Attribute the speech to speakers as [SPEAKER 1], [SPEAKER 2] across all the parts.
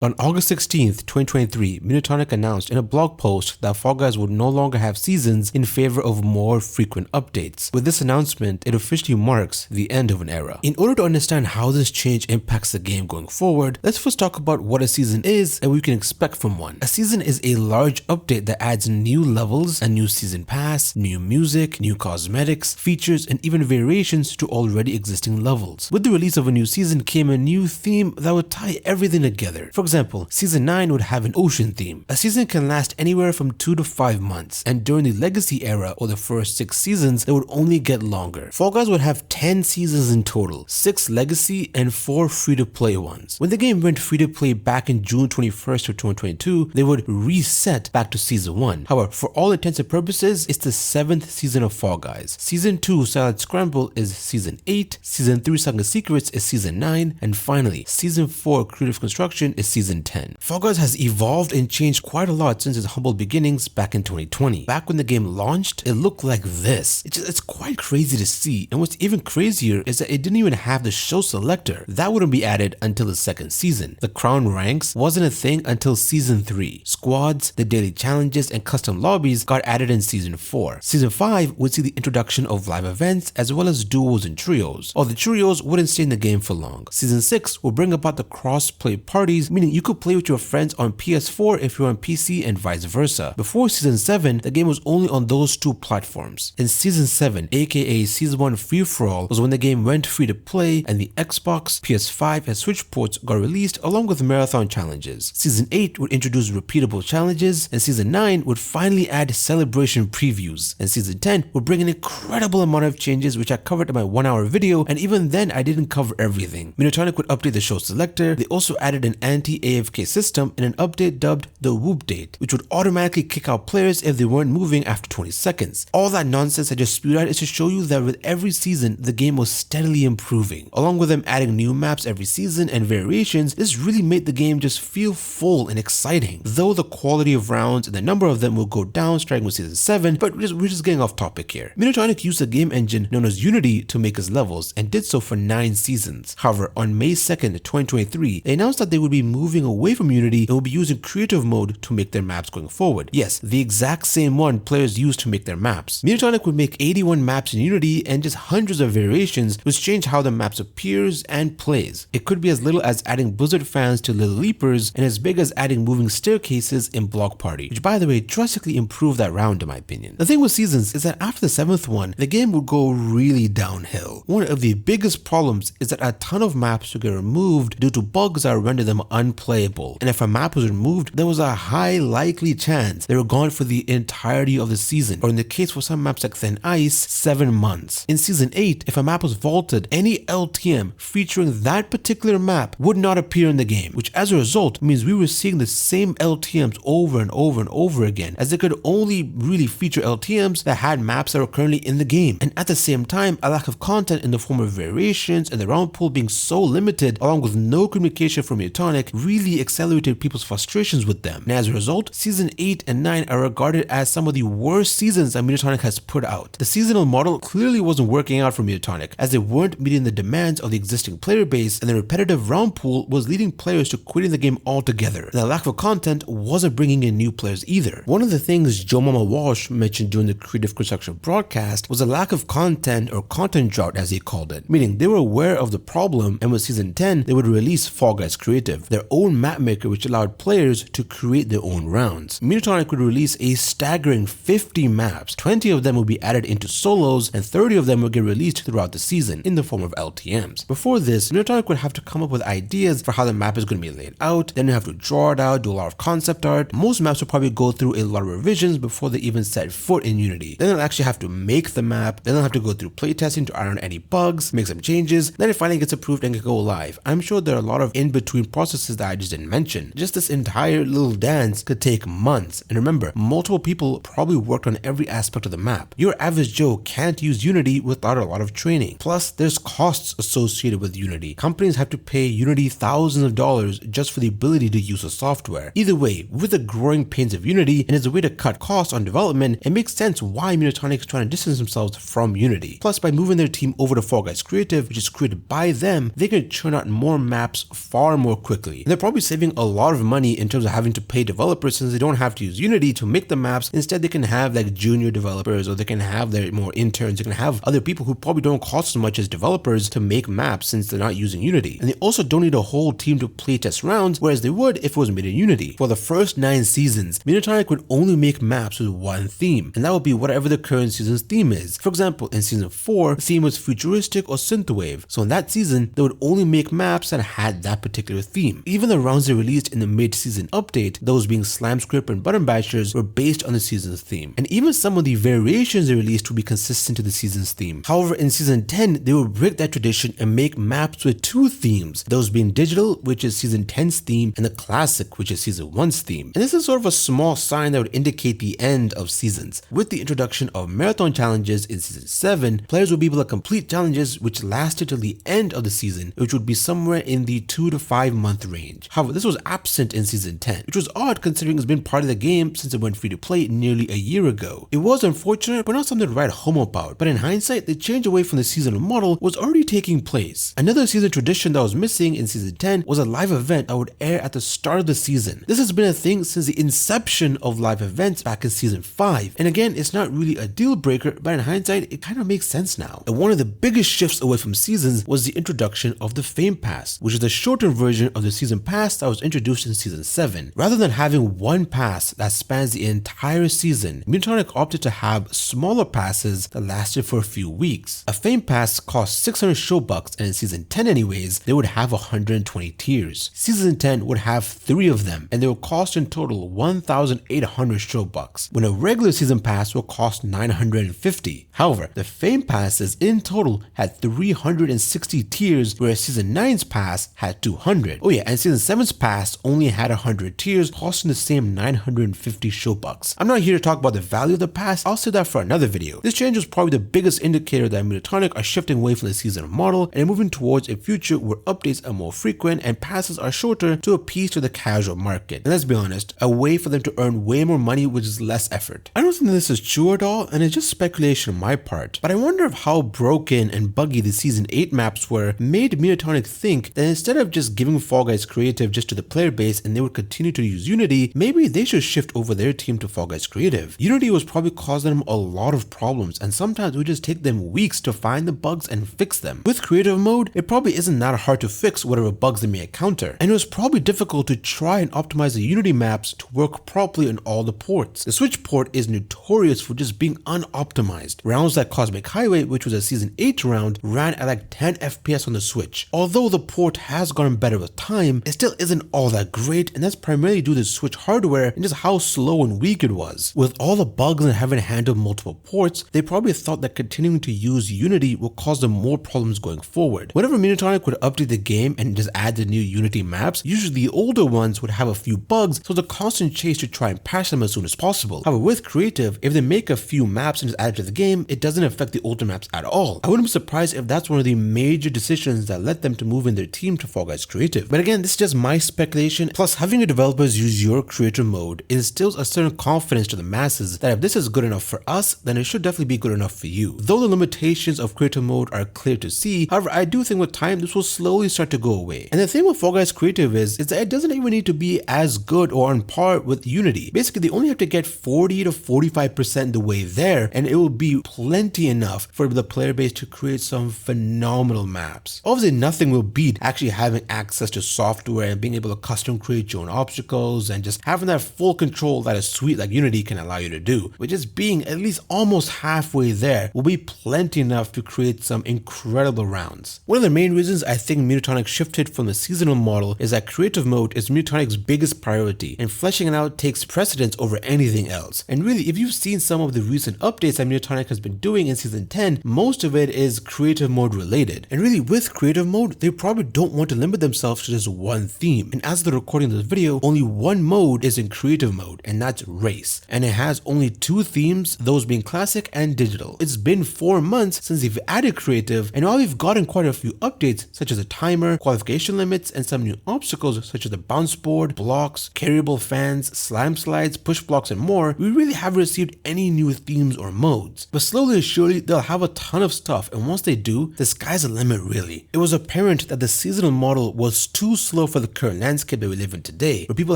[SPEAKER 1] On August 16th, 2023, Mediatonic announced in a blog post that Fall Guys would no longer have seasons in favor of more frequent updates. With this announcement, it officially marks the end of an era. In order to understand how this change impacts the game going forward, let's first talk about what a season is and what you can expect from one. A season is a large update that adds new levels, a new season pass, new music, new cosmetics, features, and even variations to already existing levels. With the release of a new season came a new theme that would tie everything together. For example, Season 9 would have an ocean theme. A season can last anywhere from 2 to 5 months, and during the Legacy era or the first 6 seasons, they would only get longer. Fall Guys would have 10 seasons in total, 6 Legacy and 4 free-to-play ones. When the game went free-to-play back in June 21st of 2022, they would reset back to Season 1. However, for all intents and purposes, it's the 7th season of Fall Guys. Season 2 Salad Scramble is Season 8, Season 3 Saga Secrets is Season 9, and finally, Season 4 Creative Construction is Season 10. Fall Guys has evolved and changed quite a lot since its humble beginnings back in 2020. Back when the game launched, it looked like this. It's quite crazy to see, and what's even crazier is that it didn't even have the show selector. That wouldn't be added until the second season. The crown ranks wasn't a thing until Season 3. Squads, the daily challenges, and custom lobbies got added in Season 4. Season 5 would see the introduction of live events as well as duos and trios. All the trios wouldn't stay in the game for long. Season 6 will bring about the cross-play parties, meaning you could play with your friends on PS4 if you're on PC and vice versa. Before Season 7, the game was only on those two platforms. In Season 7, aka Season 1 Free-For-All, was when the game went free to play and the Xbox, PS5, and Switch ports got released along with marathon challenges. Season 8 would introduce repeatable challenges, and Season 9 would finally add celebration previews, and Season 10 would bring an incredible amount of changes which I covered in my 1-hour video, and even then I didn't cover everything. Mediatonic would update the show selector. They also added an anti-AFK system in an update dubbed the Whoop Date, which would automatically kick out players if they weren't moving after 20 seconds. All that nonsense I just spewed out is to show you that with every season, the game was steadily improving. Along with them adding new maps every season and variations, this really made the game just feel full and exciting. Though the quality of rounds and the number of them will go down starting with Season 7, but we're just getting off topic here. Mediatonic used a game engine known as Unity to make its levels and did so for 9 seasons. However, on May 2nd, 2023, they announced that they would be moving away from Unity and will be using creative mode to make their maps going forward. Yes, the exact same one players use to make their maps. Mediatonic would make 81 maps in Unity and just hundreds of variations which change how the maps appears and plays. It could be as little as adding Blizzard fans to Little Leapers and as big as adding moving staircases in Block Party, which by the way drastically improved that round in my opinion. The thing with seasons is that after the 7th one, the game would go really downhill. One of the biggest problems is that a ton of maps would get removed due to bugs that render them unplayable, and if a map was removed, there was a high likely chance they were gone for the entirety of the season, or in the case for some maps like Thin Ice, 7 months. In Season 8, if a map was vaulted, any LTM featuring that particular map would not appear in the game, which as a result means we were seeing the same LTMs over and over and over again, as they could only really feature LTMs that had maps that were currently in the game. And at the same time, a lack of content in the form of variations and the round pool being so limited, along with no communication from Mediatonic, really accelerated people's frustrations with them. And as a result, Season 8 and 9 are regarded as some of the worst seasons that Mediatonic has put out. The seasonal model clearly wasn't working out for Mediatonic, as they weren't meeting the demands of the existing player base, and the repetitive round pool was leading players to quitting the game altogether. And the lack of content wasn't bringing in new players either. One of the things Joe Mama Walsh mentioned during the Creative Construction broadcast was a lack of content, or content drought as he called it, meaning they were aware of the problem, and with Season 10 they would release Fall Guys Creative, their own map maker which allowed players to create their own rounds. Mediatonic would release a staggering 50 maps. 20 of them would be added into solos, and 30 of them would get released throughout the season in the form of LTMs. Before this, Mediatonic would have to come up with ideas for how the map is going to be laid out, then you have to draw it out, do a lot of concept art. Most maps will probably go through a lot of revisions before they even set foot in Unity. Then they'll actually have to make the map, then they'll have to go through playtesting to iron any bugs, make some changes, then it finally gets approved and can go live. I'm sure there are a lot of in-between processes that I just didn't mention. Just this entire little dance could take months, and remember, multiple people probably worked on every aspect of the map. Your average Joe can't use Unity without a lot of training. Plus, there's costs associated with Unity. Companies have to pay Unity thousands of dollars just for the ability to use the software. Either way, with the growing pains of Unity and as a way to cut costs on development, it makes sense why Mediatonic is trying to distance themselves from Unity. Plus, by moving their team over to Fall Guys Creative, which is created by them, they can churn out more maps far more quickly. And they're probably saving a lot of money in terms of having to pay developers, since they don't have to use Unity to make the maps. Instead, they can have like junior developers, or they can have their more interns. They can have other people who probably don't cost as much as developers to make maps, since they're not using Unity. And they also don't need a whole team to playtest rounds, whereas they would if it was made in Unity. For the first 9 seasons, Mediatonic would only make maps with one theme, and that would be whatever the current season's theme is. For example, in season 4, the theme was futuristic or synthwave, so in that season, they would only make maps that had that particular theme. Even the rounds they released in the mid-season update, those being Slam Script and Button Bashers, were based on the season's theme. And even some of the variations they released would be consistent to the season's theme. However, in season 10, they would break that tradition and make maps with 2 themes, those being digital, which is season 10's theme, and the classic, which is season 1's theme. And this is sort of a small sign that would indicate the end of seasons. With the introduction of marathon challenges in season 7, players would be able to complete challenges which lasted till the end of the season, which would be somewhere in the 2 to 5 month range. However, this was absent in season 10, which was odd considering it's been part of the game since it went free to play nearly a year ago. It was unfortunate, but not something to write home about. But in hindsight, the change away from the seasonal model was already taking place. Another season tradition that was missing in season 10 was a live event that would air at the start of the season. This has been a thing since the inception of live events back in season 5. And again, it's not really a deal breaker, but in hindsight, it kind of makes sense now. And one of the biggest shifts away from seasons was the introduction of the Fame Pass, which is the shortened version of the season pass that was introduced in season 7. Rather than having one pass that spans the entire season, Mediatonic opted to have smaller passes that lasted for a few weeks. A Fame Pass cost 600 Showbucks, and in season 10 anyways, they would have 120 tiers. Season 10 would have 3 of them, and they would cost in total 1,800 Showbucks, when a regular season pass will cost 950. However, the Fame Passes in total had 360 tiers, whereas season 9's pass had 200. Oh yeah, and season 7's pass only had 100 tiers, costing the same 950 Showbucks. I'm not here to talk about the value of the pass, I'll save that for another video. This change was probably the biggest indicator that Mediatonic are shifting away from the seasonal model and moving towards a future where updates are more frequent and passes are shorter to appease to the casual market. And let's be honest, a way for them to earn way more money with just less effort. I don't think this is true at all, and it's just speculation on my part, but I wonder if how broken and buggy the season 8 maps were made Mediatonic think that instead of just giving Fall Guys Creative just to the player base and they would continue to use Unity, maybe they should shift over their team to Fall Guys Creative. Unity was probably causing them a lot of problems, and sometimes it would just take them weeks to find the bugs and fix them. With creative mode, it probably isn't that hard to fix whatever bugs they may encounter, and it was probably difficult to try and optimize the Unity maps to work properly on all the ports. The Switch port is notorious for just being unoptimized. Rounds like Cosmic Highway, which was a season 8 round, ran at like 10 FPS on the Switch. Although the port has gotten better with time, it still isn't all that great, and that's primarily due to Switch hardware and just how slow and weak it was. With all the bugs and having to handle multiple ports, they probably thought that continuing to use Unity will cause them more problems going forward. Whenever Mediatonic would update the game and just add the new Unity maps, usually the older ones would have a few bugs, so it's a constant chase to try and patch them as soon as possible. However, with Creative, if they make a few maps and just add it to the game, it doesn't affect the older maps at all. I wouldn't be surprised if that's one of the major decisions that led them to move in their team to Fall Guys Creative. But again, this is just my speculation, plus having your developers use your creative mode instills a certain confidence to the masses that if this is good enough for us, then it should definitely be good enough for you. Though the limitations of creative mode are clear to see, however, I do think with time this will slowly start to go away. And the thing with Fall Guys Creative is that it doesn't even need to be as good or on par with Unity. Basically, they only have to get 40 to 45% the way there, and it will be plenty enough for the player base to create some phenomenal maps. Obviously, nothing will beat actually having access to software and being able to custom create your own obstacles and just having that full control that a suite like Unity can allow you to do. But just being at least almost halfway there will be plenty enough to create some incredible rounds. One of the main reasons I think Mediatonic shifted from the seasonal model is that creative mode is Mediatonic's biggest priority, and fleshing it out takes precedence over anything else. And really, if you've seen some of the recent updates that Mediatonic has been doing in season 10, most of it is creative mode related. And really, with creative mode, they probably don't want to limit themselves to just one theme. And as they're recording this video, only one mode is in creative mode, and that's race. And it has only 2 themes, those being classic and digital. It's been 4 months since they've added creative, and while we've gotten quite a few updates, such as a timer, qualification limits, and some new obstacles such as the bounce board, blocks, carryable fans, slime slides, push blocks, and more, we really haven't received any new themes or modes. But slowly and surely, they'll have a ton of stuff, and once they do, the sky's the limit really. It was apparent that the seasonal model was too slow flow for the current landscape that we live in today, where people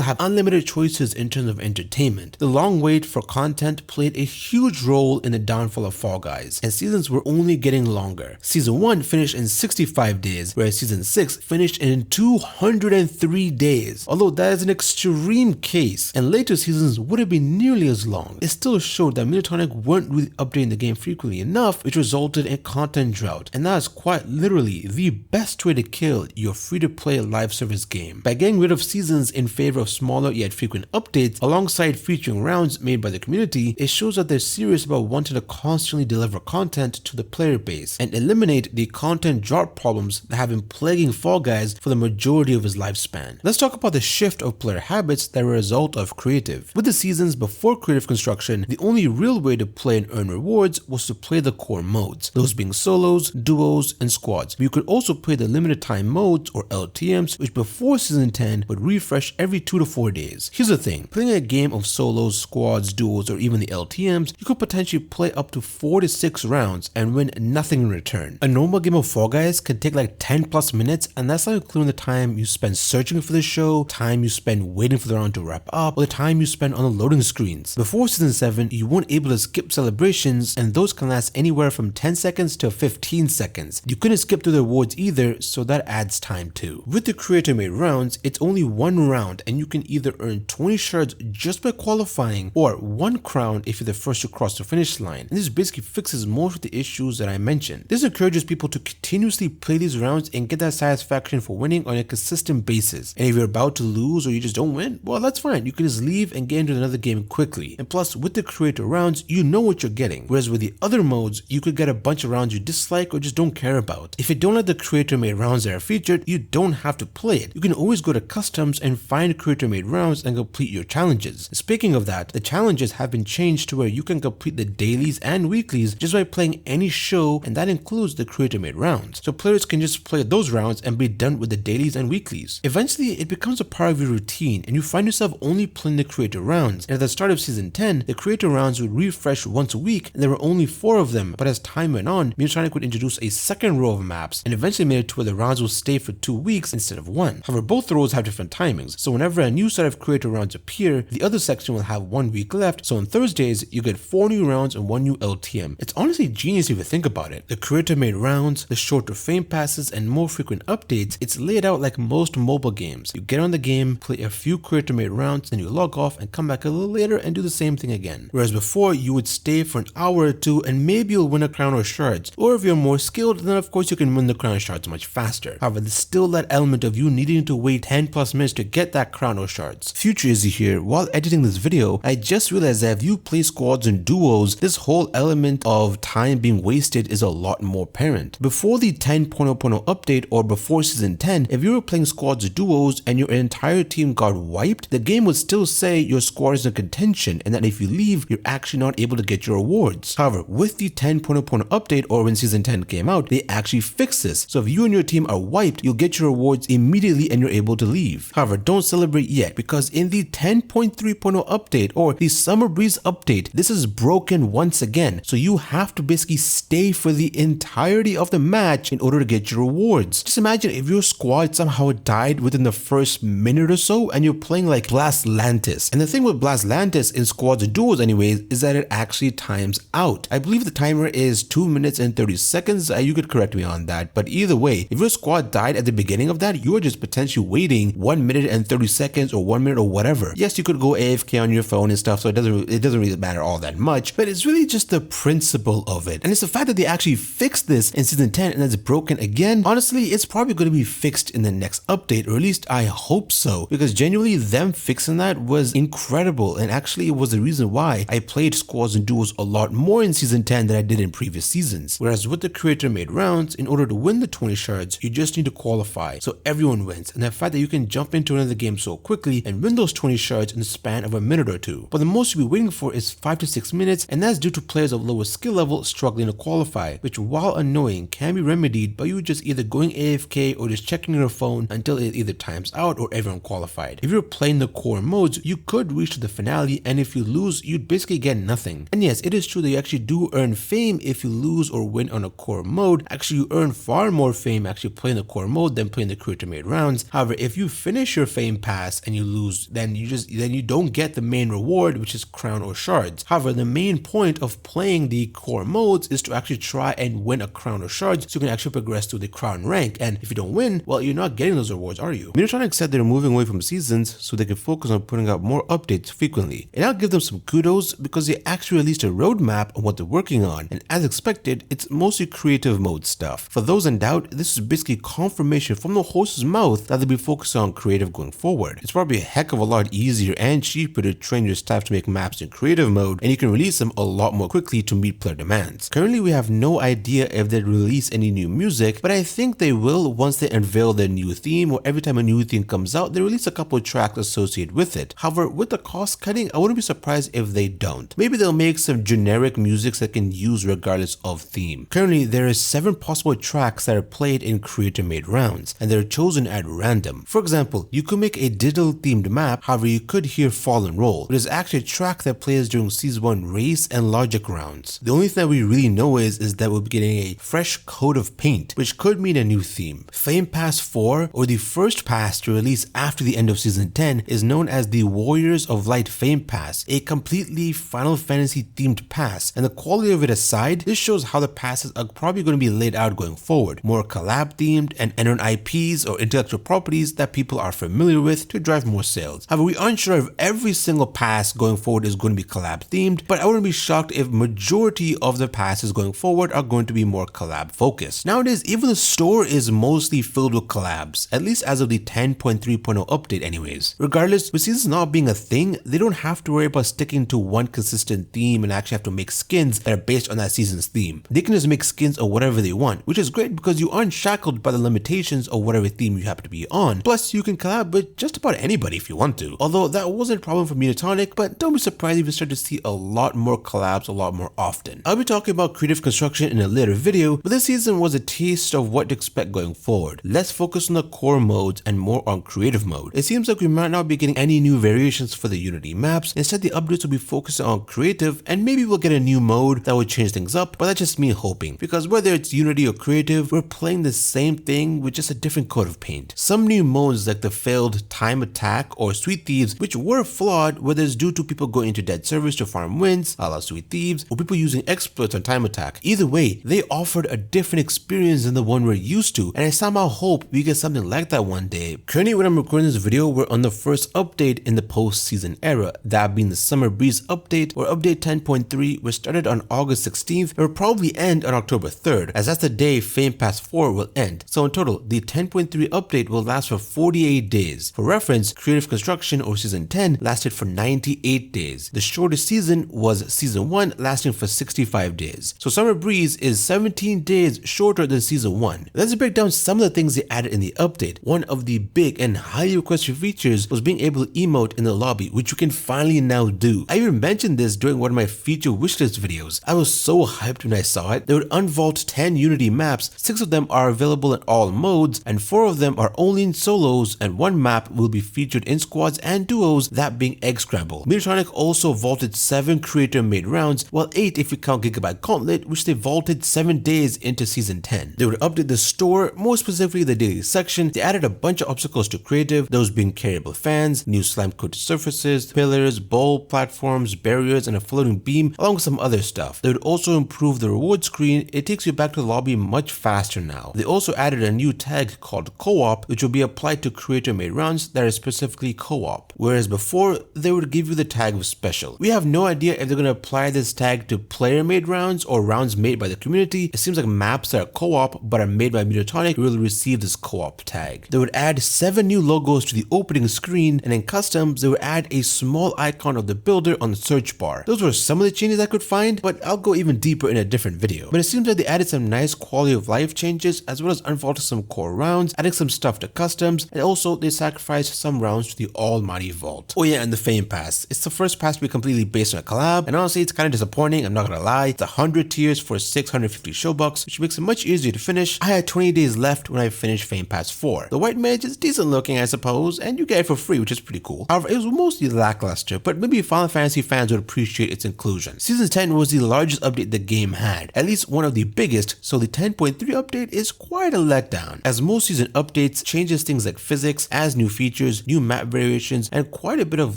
[SPEAKER 1] have unlimited choices in terms of entertainment. The long wait for content played a huge role in the downfall of Fall Guys, and seasons were only getting longer. Season 1 finished in 65 days, whereas Season 6 finished in 203 days. Although that is an extreme case, and later seasons would have been nearly as long, it still showed that Mediatonic weren't really updating the game frequently enough, which resulted in content drought, and that is quite literally the best way to kill your free-to-play live service game. By getting rid of seasons in favor of smaller yet frequent updates, alongside featuring rounds made by the community, it shows that they're serious about wanting to constantly deliver content to the player base and eliminate the content drought problems that have been plaguing Fall Guys for the majority of its lifespan. Let's talk about the shift of player habits that were a result of creative. With the seasons before creative construction, the only real way to play and earn rewards was to play the core modes, those being solos, duos, and squads. But you could also play the limited time modes or LTMs, which before season 10 would refresh every 2 to 4 days. Here's the thing, playing a game of solos, squads, duos, or even the LTMs, you could potentially play up to 4 to 6 rounds and win nothing in return. A normal game of Fall Guys can take like 10 plus minutes, and that's not including the time you spend searching for the show, time you spend waiting for the round to wrap up, or the time you spend on the loading screens. Before season 7, you weren't able to skip celebrations, and those can last anywhere from 10 seconds to 15 seconds. You couldn't skip through the rewards either, so that adds time too. With the creator made rounds, it's only one round, and you can either earn 20 shards just by qualifying, or 1 crown if you're the first to cross the finish line. And this basically fixes most of the issues that I mentioned. This encourages people to continuously play these rounds and get that satisfaction for winning on a consistent basis. And if you're about to lose or you just don't win, well, that's fine. You can just leave and get into another game quickly. And plus, with the creator rounds, you know what you're getting. Whereas with the other modes, you could get a bunch of rounds you dislike or just don't care about. If you don't like the creator made rounds that are featured, you don't have to play it. You can always go to customs and find creator made rounds and complete your challenges. Speaking of that, the challenges have been changed to where you can complete the dailies and weeklies just by playing any show, and that includes the creator made rounds. So players can just play those rounds and be done with the dailies and weeklies. Eventually, it becomes a part of your routine and you find yourself only playing the creator rounds. And at the start of season 10, the creator rounds would refresh once a week, and there were only 4 of them, but as time went on, Mediatonic would introduce a second row of maps and eventually made it to where the rounds will stay for 2 weeks instead of 1. However, both rows have different timings, so whenever a new set of creator rounds appear, the other section will have 1 week left, so on Thursdays, you get 4 new rounds and 1 new LTM. It's honestly genius if you think about it. The creator made rounds, the shorter fame passes, and more frequent updates, it's laid out like most mobile games. You get on the game, play a few creator made rounds, then you log off and come back a little later and do the same thing again. Whereas before, you would stay for an hour or 2 and maybe you'll win a crown or shards, or if you're more skilled, then of course you can win the crown or shards much faster. However, there's still that element of you needing to wait 10 plus minutes to get that crown or shards. Future Izzy here. While editing this video, I just realized that if you play squads and duos, this whole element of time being wasted is a lot more apparent. Before the 10.0.0 update or before season 10, if you were playing squads or duos and your entire team got wiped, the game would still say your squad is in contention and that if you leave, you're actually not able to get your rewards. However, with the 10.0.0 update or when season 10 came out, they actually fixed this. So if you and your team are wiped, you'll get your rewards immediately and you're able to leave. However, don't celebrate yet, because in the 10.3.0 update or the Summer Breeze update, this is broken once again. So you have to basically stay for the entirety of the match in order to get your rewards. Just imagine if your squad somehow died within the first minute or so and you're playing like Blastlantis. And the thing with Blastlantis in squads or duos anyways is that it actually times out. I believe the timer is 2 minutes and 30 seconds. You could correct me on that. But either way, if your squad died at the beginning of that, you are just potentially waiting 1 minute and 30 seconds or 1 minute or whatever. Yes, you could go AFK on your phone and stuff, so it doesn't really matter all that much, but it's really just the principle of it. And it's the fact that they actually fixed this in season 10 and it's broken again. Honestly, it's probably going to be fixed in the next update, or at least I hope so, because genuinely them fixing that was incredible, and actually it was the reason why I played squads and duos a lot more in season 10 than I did in previous seasons. Whereas with the creator made rounds, in order to win the 20 shards, you just need to qualify, so everyone wins. And the fact that you can jump into another game so quickly and win those 20 shards in the span of a minute or 2. But the most you'll be waiting for is 5 to 6 minutes, and that's due to players of lower skill level struggling to qualify, which while annoying can be remedied by you just either going AFK or just checking your phone until it either times out or everyone qualified. If you're playing the core modes, you could reach to the finale, and if you lose, you'd basically get nothing. And yes, it is true that you actually do earn fame if you lose or win on a core mode. Actually, you earn far more fame actually playing the core mode than playing the creator made rounds. However, if you finish your Fame Pass and you lose, then you don't get the main reward, which is crown or shards. However, the main point of playing the core modes is to actually try and win a crown or shards so you can actually progress to the crown rank, and if you don't win, well, you're not getting those rewards, are you? Mediatonic said they're moving away from seasons so they can focus on putting out more updates frequently, and I'll give them some kudos because they actually released a roadmap on what they're working on, and as expected, it's mostly creative mode stuff. For those in doubt, this is basically confirmation from the horse's mouth that they'll be focusing on creative going forward. It's probably a heck of a lot easier and cheaper to train your staff to make maps in creative mode, and you can release them a lot more quickly to meet player demands. Currently, we have no idea if they'll release any new music, but I think they will once they unveil their new theme, or every time a new theme comes out, they release a couple of tracks associated with it. However, with the cost cutting, I wouldn't be surprised if they don't. Maybe they'll make some generic music that can use regardless of theme. Currently, there is 7 possible tracks that are played in creator-made rounds, and they're chosen at random. For example, you could make a diddle-themed map, however you could hear Fall and Roll, which is actually a track that plays during Season 1 race and logic rounds. The only thing that we really know is that we'll be getting a fresh coat of paint, which could mean a new theme. Fame Pass 4, or the first pass to release after the end of Season 10, is known as the Warriors of Light Fame Pass, a completely Final Fantasy themed pass, and the quality of it aside, this shows how the passes are probably going to be laid out going forward, more collab themed and enter IPs or intellectual properties that people are familiar with to drive more sales. However, we aren't sure if every single pass going forward is going to be collab themed, but I wouldn't be shocked if majority of the passes going forward are going to be more collab focused. Nowadays, even the store is mostly filled with collabs, at least as of the 10.3.0 update anyways. Regardless, with seasons not being a thing, they don't have to worry about sticking to one consistent theme and actually have to make skins that are based on that season's theme. They can just make skins of whatever they want, which is great because you aren't shackled by the limitations of whatever theme you happen to be on. Plus, you can collab with just about anybody if you want to. Although that wasn't a problem for Mediatonic, but don't be surprised if you start to see a lot more collabs a lot more often. I'll be talking about creative construction in a later video, but this season was a taste of what to expect going forward. Less focus on the core modes and more on creative mode. It seems like we might not be getting any new variations for the Unity maps. Instead, the updates will be focusing on creative, and maybe we'll get a new mode that will change things up, but that's just me hoping, because whether it's Unity or creative, we're playing the same thing with just a different coat of paint. Some new modes like the failed Time Attack or Sweet Thieves, which were flawed, whether it's due to people going into dead servers to farm wins, a la Sweet Thieves, or people using exploits on Time Attack. Either way, they offered a different experience than the one we're used to, and I somehow hope we get something like that one day. Currently, when I'm recording this video, we're on the first update in the post-season era, that being the Summer Breeze update, or update 10.3, which started on August 16th and will probably end on October 3rd, as that's the day Fame Pass 4 will end. So in total, the 10.3 update will last for 48 days. For reference, Creative Construction or Season 10 lasted for 98 days. The shortest season was Season 1, lasting for 65 days. So Summer Breeze is 17 days shorter than Season 1. Let's break down some of the things they added in the update. One of the big and highly requested features was being able to emote in the lobby, which you can finally now do. I even mentioned this during one of my feature wishlist videos. I was so hyped when I saw it. They would unvault 10 Unity maps, 6 of them are available in all modes, and 4 of them are only in solos, and 1 map will be featured in squads and duos, that being Egg Scramble. Mediatonic also vaulted 7 creator-made rounds, while 8 if you count Gigabyte Gauntlet, which they vaulted 7 days into Season 10. They would update the store, more specifically the daily section. They added a bunch of obstacles to creative, those being carryable fans, new slime-coated surfaces, pillars, bowl platforms, barriers, and a floating beam, along with some other stuff. They would also improve the reward screen. It takes you back to the lobby much faster now. They also added a new tag called Co-op, which will be applied to creator-made rounds that are specifically co-op, whereas before they would give you the tag of special. We have no idea if they're going to apply this tag to player-made rounds or rounds made by the community. It seems like maps that are co-op but are made by Mediatonic will receive this co-op tag. They would add 7 new logos to the opening screen, and in customs they would add a small icon of the builder on the search bar. Those were some of the changes I could find, but I'll go even deeper in a different video. But it seems like they added some nice quality of life changes, as well as unvaulted some core rounds, adding some stuff to customs, and also they sacrificed some rounds to the almighty vault. Oh yeah, and the Fame Pass. It's the first pass to be completely based on a collab, and honestly it's kind of disappointing, I'm not gonna lie. It's 100 tiers for 650 showbucks, which makes it much easier to finish. I had 20 days left when I finished Fame Pass 4. The white mage is decent looking, I suppose, and you get it for free, which is pretty cool. However, it was mostly lackluster, but maybe Final Fantasy fans would appreciate its inclusion. Season 10 was the largest update the game had, at least one of the biggest, so the 10.3 update is quite a letdown. As most season updates updates changes things like physics, adds new features, new map variations, and quite a bit of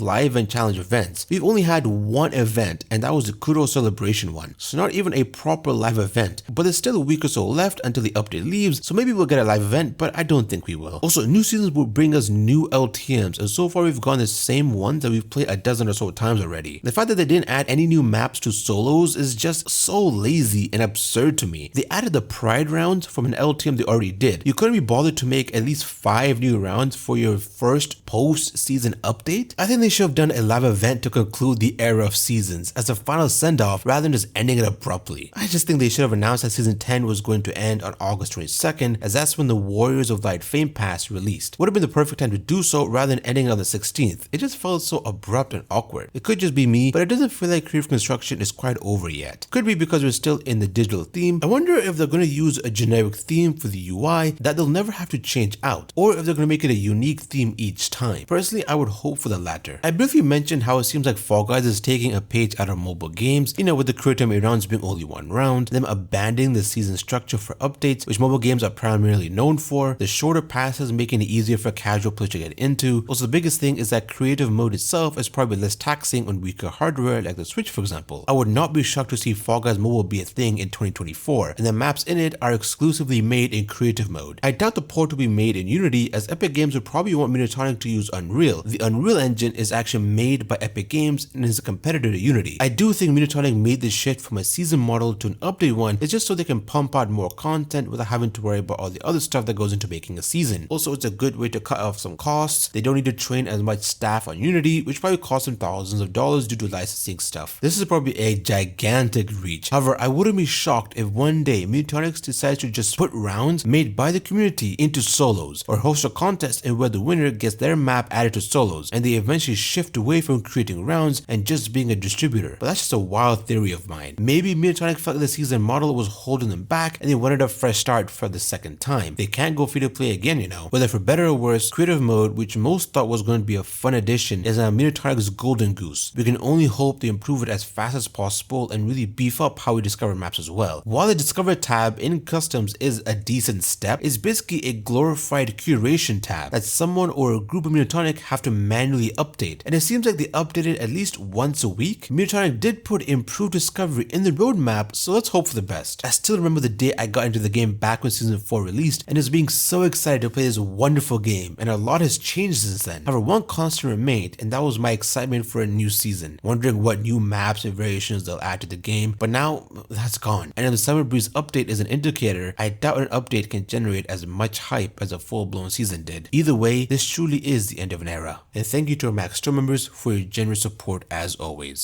[SPEAKER 1] live and challenge events. We've only had one event, and that was the Kudo celebration one, so not even a proper live event, but there's still a week or so left until the update leaves, so maybe we'll get a live event, but I don't think we will. Also, new seasons will bring us new LTMs, and so far we've gone the same ones that we've played a dozen or so times already. The fact that they didn't add any new maps to solos is just so lazy and absurd to me. They added the Pride rounds from an LTM they already did. You couldn't be bothered to make at least 5 new rounds for your first post-season update? I think they should have done a live event to conclude the era of seasons as a final send-off rather than just ending it abruptly. I just think they should have announced that season 10 was going to end on August 22nd, as that's when the Warriors of Light Fame Pass released. Would have been the perfect time to do so rather than ending on the 16th. It just felt so abrupt and awkward. It could just be me, but it doesn't feel like creative construction is quite over yet. Could be because we're still in the digital theme. I wonder if they're going to use a generic theme for the UI that they'll never have to change out, or if they're going to make it a unique theme each time. Personally, I would hope for the latter. I briefly mentioned how it seems like Fall Guys is taking a page out of mobile games, with the creative rounds being only one round, them abandoning the season structure for updates, which mobile games are primarily known for, the shorter passes making it easier for casual players to get into. Also, the biggest thing is that creative mode itself is probably less taxing on weaker hardware like the Switch, for example. I would not be shocked to see Fall Guys Mobile be a thing in 2024, and the maps in it are exclusively made in creative mode. I doubt the port will be made in Unity, as Epic Games would probably want Mediatonic to use Unreal. The Unreal engine is actually made by Epic Games and is a competitor to Unity. I do think Mediatonic made this shift from a season model to an update one is just so they can pump out more content without having to worry about all the other stuff that goes into making a season. Also, it's a good way to cut off some costs. They don't need to train as much staff on Unity, which probably costs them thousands of dollars due to licensing stuff. This is probably a gigantic reach. However, I wouldn't be shocked if one day Mediatonic decides to just put rounds made by the community into solos, or host a contest in where the winner gets their map added to solos, and they eventually shift away from creating rounds and just being a distributor. But that's just a wild theory of mine. Maybe Mediatonic felt like the season model was holding them back and they wanted a fresh start for the second time. They can't go free to play again, Whether for better or worse, creative mode, which most thought was going to be a fun addition, is now Mediatonic's golden goose. We can only hope they improve it as fast as possible and really beef up how we discover maps as well. While the Discover tab in customs is a decent step, it's basically a glorified curation tab that someone or a group of Mediatonic have to manually update, and it seems like they update it at least once a week. Mediatonic did put improved discovery in the roadmap, so let's hope for the best. I still remember the day I got into the game back when season 4 released, and was being so excited to play this wonderful game, and a lot has changed since then. However, one constant remained, and that was my excitement for a new season, wondering what new maps and variations they'll add to the game, but now that's gone. And if the Summer Breeze update is an indicator, I doubt an update can generate as much hype as a full-blown season did. Either way, this truly is the end of an era. And thank you to our Max Store members for your generous support as always.